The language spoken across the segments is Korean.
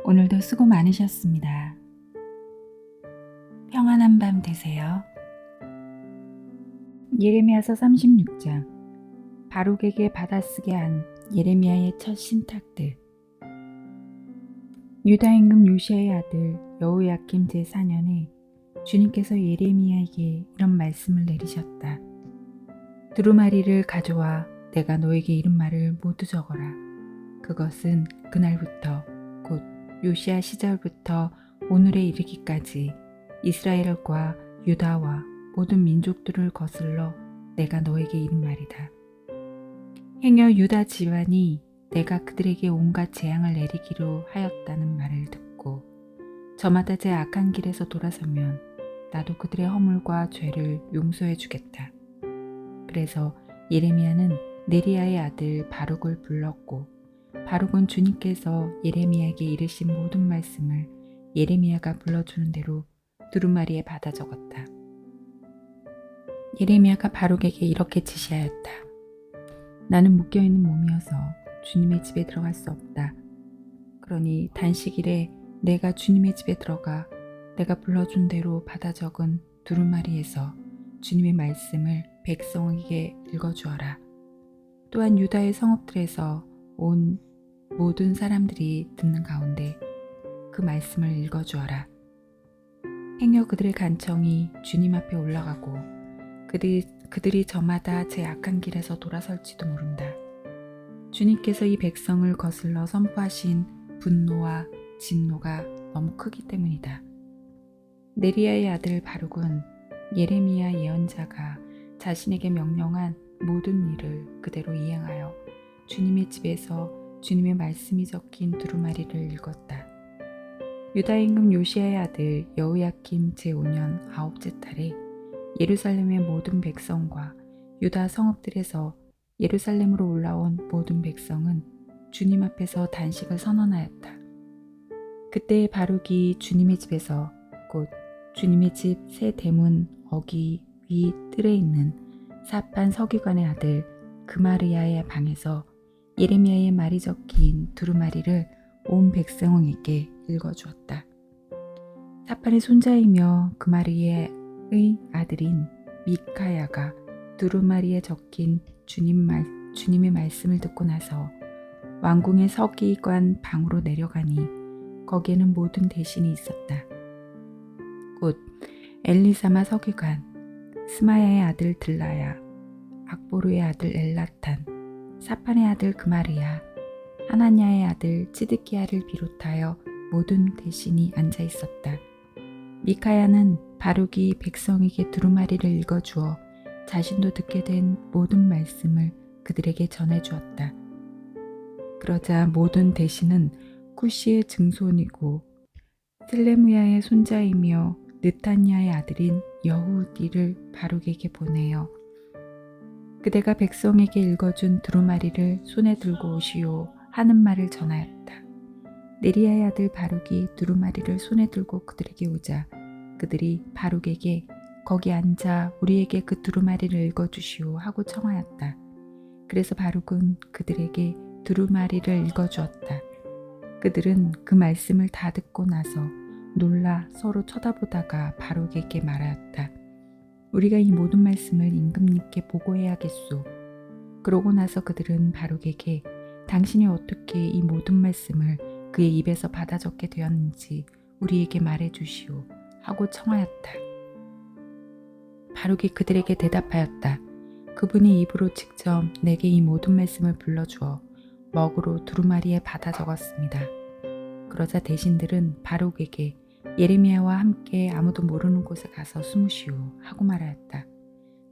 오늘도 수고 많으셨습니다. 평안한 밤 되세요. 예레미야서 36장. 바룩에게 받아쓰게 한 예레미야의 첫 신탁들. 유다 임금 요시야의 아들 여호야김 제4년에 주님께서 예레미야에게 이런 말씀을 내리셨다. 두루마리를 가져와 내가 너에게 이른 말을 모두 적어라. 그것은 그날부터 곧 요시야 시절부터 오늘에 이르기까지 이스라엘과 유다와 모든 민족들을 거슬러 내가 너에게 이른 말이다. 행여 유다 집안이 내가 그들에게 온갖 재앙을 내리기로 하였다는 말을 듣고 저마다 제 악한 길에서 돌아서면 나도 그들의 허물과 죄를 용서해 주겠다. 그래서 예레미야는 네리야의 아들 바룩을 불렀고 바룩은 주님께서 예레미야에게 이르신 모든 말씀을 예레미야가 불러주는 대로 두루마리에 받아 적었다. 예레미야가 바룩에게 이렇게 지시하였다. 나는 묶여있는 몸이어서 주님의 집에 들어갈 수 없다. 그러니 단식일에 내가 주님의 집에 들어가 내가 불러준 대로 받아 적은 두루마리에서 주님의 말씀을 백성에게 읽어주어라. 또한 유다의 성읍들에서 온 모든 사람들이 듣는 가운데 그 말씀을 읽어주어라. 행여 그들의 간청이 주님 앞에 올라가고 그들이 저마다 제 악한 길에서 돌아설지도 모른다. 주님께서 이 백성을 거슬러 선포하신 분노와 진노가 너무 크기 때문이다. 네리야의 아들 바룩은 예레미야 예언자가 자신에게 명령한 모든 일을 그대로 이행하여 주님의 집에서 주님의 말씀이 적힌 두루마리를 읽었다. 유다 임금 요시야의 아들 여호야김 제5년 9째 달에 예루살렘의 모든 백성과 유다 성읍들에서 예루살렘으로 올라온 모든 백성은 주님 앞에서 단식을 선언하였다. 그때 바룩이 주님의 집에서 곧 주님의 집 새 대문 어기 위 뜰에 있는 사판 서기관의 아들 그마르야의 방에서 예레미야의 말이 적힌 두루마리를 온 백성에게 읽어주었다. 사판의 손자이며 그마르야의 아들인 미카야가 두루마리에 적힌 주님의 말씀을 듣고 나서 왕궁의 서기관 방으로 내려가니 거기에는 모든 대신이 있었다. 곧 엘리사마 서기관, 스마야의 아들 들라야, 악보르의 아들 엘라탄, 사판의 아들 그마르야, 하나냐의 아들 찌드기야를 비롯하여 모든 대신이 앉아 있었다. 미카야는 바룩이 백성에게 두루마리를 읽어주어 자신도 듣게 된 모든 말씀을 그들에게 전해주었다. 그러자 모든 대신은 쿠시의 증손이고 슬레무야의 손자이며 느탄야의 아들인 여후디를 바룩에게 보내어 그대가 백성에게 읽어준 두루마리를 손에 들고 오시오 하는 말을 전하였다. 네리야의 아들 바룩이 두루마리를 손에 들고 그들에게 오자 그들이 바룩에게 거기 앉아 우리에게 그 두루마리를 읽어주시오 하고 청하였다. 그래서 바룩은 그들에게 두루마리를 읽어주었다. 그들은 그 말씀을 다 듣고 나서 놀라 서로 쳐다보다가 바룩에게 말하였다. 우리가 이 모든 말씀을 임금님께 보고해야겠소. 그러고 나서 그들은 바룩에게 당신이 어떻게 이 모든 말씀을 그의 입에서 받아 적게 되었는지 우리에게 말해 주시오 하고 청하였다. 바룩이 그들에게 대답하였다. 그분이 입으로 직접 내게 이 모든 말씀을 불러주어 먹으로 두루마리에 받아 적었습니다. 그러자 대신들은 바룩에게 예레미야와 함께 아무도 모르는 곳에 가서 숨으시오 하고 말하였다.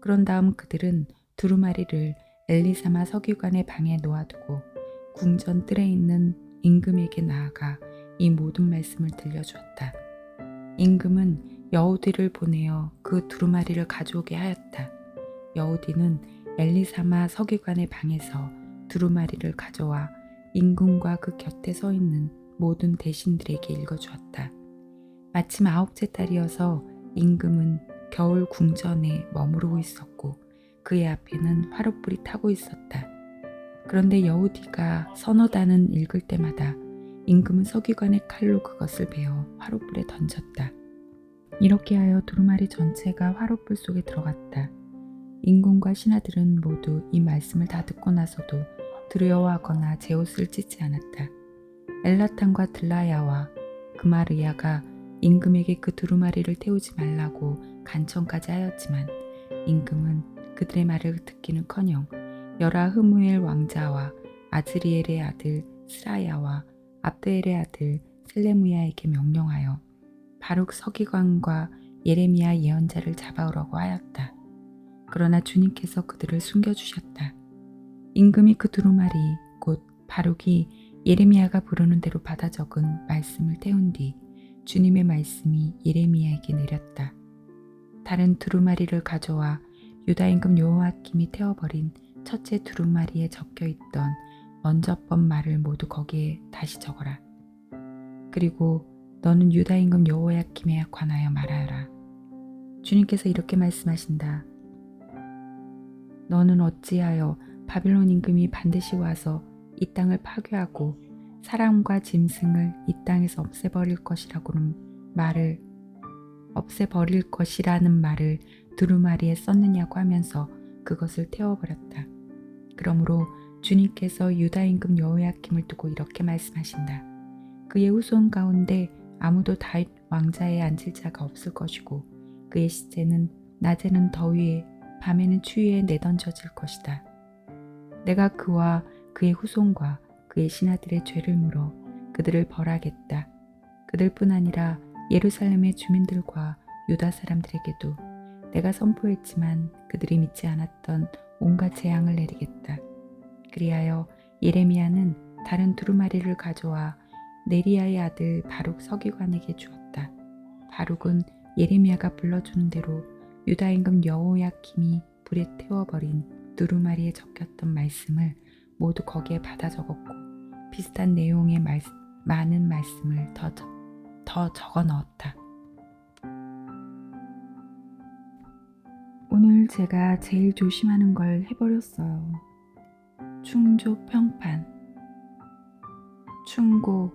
그런 다음 그들은 두루마리를 엘리사마 서기관의 방에 놓아두고 궁전 뜰에 있는 임금에게 나아가 이 모든 말씀을 들려주었다. 임금은 여우디를 보내어 그 두루마리를 가져오게 하였다. 여우디는 엘리사마 서기관의 방에서 두루마리를 가져와 임금과 그 곁에 서 있는 모든 대신들에게 읽어주었다. 마침 9째 달이어서 임금은 겨울 궁전에 머무르고 있었고 그의 앞에는 화롯불이 타고 있었다. 그런데 여우디가 선어단은 읽을 때마다 임금은 서기관의 칼로 그것을 베어 화롯불에 던졌다. 이렇게 하여 두루마리 전체가 화롯불 속에 들어갔다. 임금과 신하들은 모두 이 말씀을 다 듣고 나서도 두려워하거나 제 옷을 찢지 않았다. 엘라탄과 들라야와 그마르야가 임금에게 그 두루마리를 태우지 말라고 간청까지 하였지만 임금은 그들의 말을 듣기는커녕 여라 흐무엘 왕자와 아즈리엘의 아들 스라야와 압드엘의 아들 셀레무야에게 명령하여 바룩 서기관과 예레미야 예언자를 잡아오라고 하였다. 그러나 주님께서 그들을 숨겨주셨다. 임금이 그 두루마리 곧 바룩이 예레미야가 부르는 대로 받아 적은 말씀을 태운 뒤 주님의 말씀이 예레미야에게 내렸다. 다른 두루마리를 가져와 유다 임금 여호야김이 태워버린 첫째 두루마리에 적혀있던 먼저번 말을 모두 거기에 다시 적어라. 그리고 너는 유다 임금 여호야김에 관하여 말하여라. 주님께서 이렇게 말씀하신다. 너는 어찌하여 바빌론 임금이 반드시 와서 이 땅을 파괴하고 사람과 짐승을 이 땅에서 없애버릴 것이라는 말을 두루마리에 썼느냐고 하면서 그것을 태워버렸다. 그러므로 주님께서 유다 임금 여호야김을 두고 이렇게 말씀하신다. 그의 후손 가운데 아무도 다윗 왕자에 앉을 자가 없을 것이고 그의 시체는 낮에는 더위에 밤에는 추위에 내던져질 것이다. 내가 그와 그의 후손과 그의 신하들의 죄를 물어 그들을 벌하겠다. 그들뿐 아니라 예루살렘의 주민들과 유다 사람들에게도 내가 선포했지만 그들이 믿지 않았던 온갖 재앙을 내리겠다. 그리하여 예레미야는 다른 두루마리를 가져와 네리야의 아들 바룩 서기관에게 주었다. 바룩은 예레미야가 불러주는 대로 유다 임금 여호야김이 불에 태워버린 두루마리에 적혔던 말씀을 모두 거기에 받아 적었고 비슷한 내용의 많은 말씀을 더 적어 넣었다. 오늘 제가 제일 조심하는 걸 해버렸어요. 충조 평판, 충고,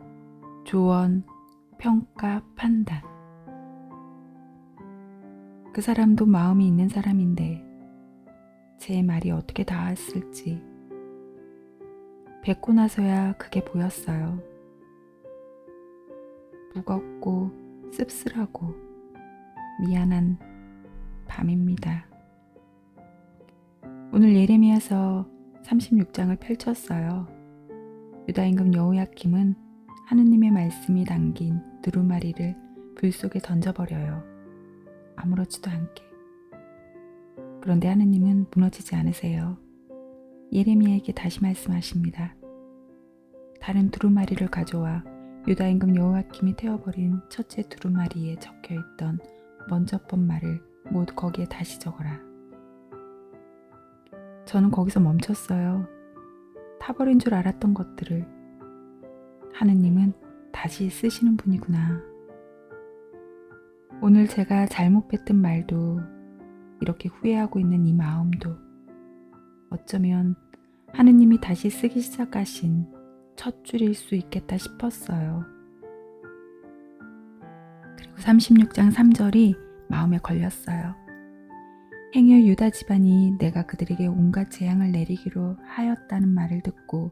조언, 평가, 판단. 그 사람도 마음이 있는 사람인데 제 말이 어떻게 닿았을지 뵙고 나서야 그게 보였어요. 무겁고 씁쓸하고 미안한 밤입니다. 오늘 예레미야서 36장을 펼쳤어요. 유다 임금 여호야김은 하느님의 말씀이 담긴 두루마리를 불 속에 던져버려요. 아무렇지도 않게. 그런데 하느님은 무너지지 않으세요. 예레미야에게 다시 말씀하십니다. 다른 두루마리를 가져와 유다 임금 여호야김이 태워버린 첫째 두루마리에 적혀있던 먼저번 말을 모두 거기에 다시 적어라. 저는 거기서 멈췄어요. 타버린 줄 알았던 것들을 하느님은 다시 쓰시는 분이구나. 오늘 제가 잘못 뱉은 말도 이렇게 후회하고 있는 이 마음도 어쩌면 하느님이 다시 쓰기 시작하신 첫 줄일 수 있겠다 싶었어요. 그리고 36장 3절이 마음에 걸렸어요. 행여 유다 집안이 내가 그들에게 온갖 재앙을 내리기로 하였다는 말을 듣고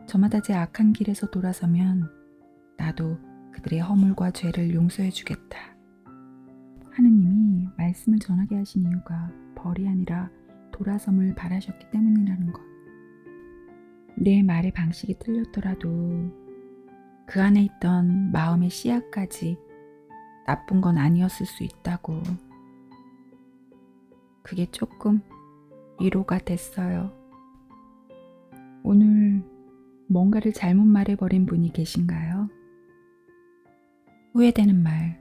저마다 제 악한 길에서 돌아서면 나도 그들의 허물과 죄를 용서해 주겠다. 하느님이 말씀을 전하게 하신 이유가 벌이 아니라 돌아섬을 바라셨기 때문이라는 것. 내 말의 방식이 틀렸더라도 그 안에 있던 마음의 씨앗까지 나쁜 건 아니었을 수 있다고. 그게 조금 위로가 됐어요. 오늘 뭔가를 잘못 말해버린 분이 계신가요? 후회되는 말,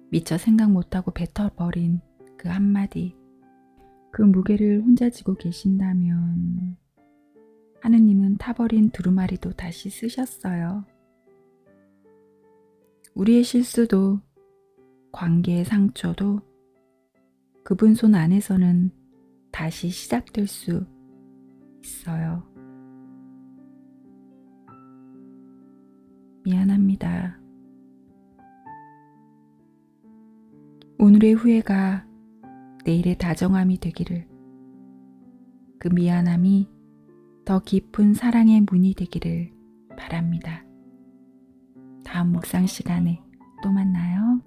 미처 생각 못하고 뱉어버린 그 한마디, 그 무게를 혼자 지고 계신다면 하느님은 타버린 두루마리도 다시 쓰셨어요. 우리의 실수도 관계의 상처도 그분 손 안에서는 다시 시작될 수 있어요. 미안합니다. 미안합니다. 오늘의 후회가 내일의 다정함이 되기를, 그 미안함이 더 깊은 사랑의 문이 되기를 바랍니다. 다음 묵상 시간에 또 만나요.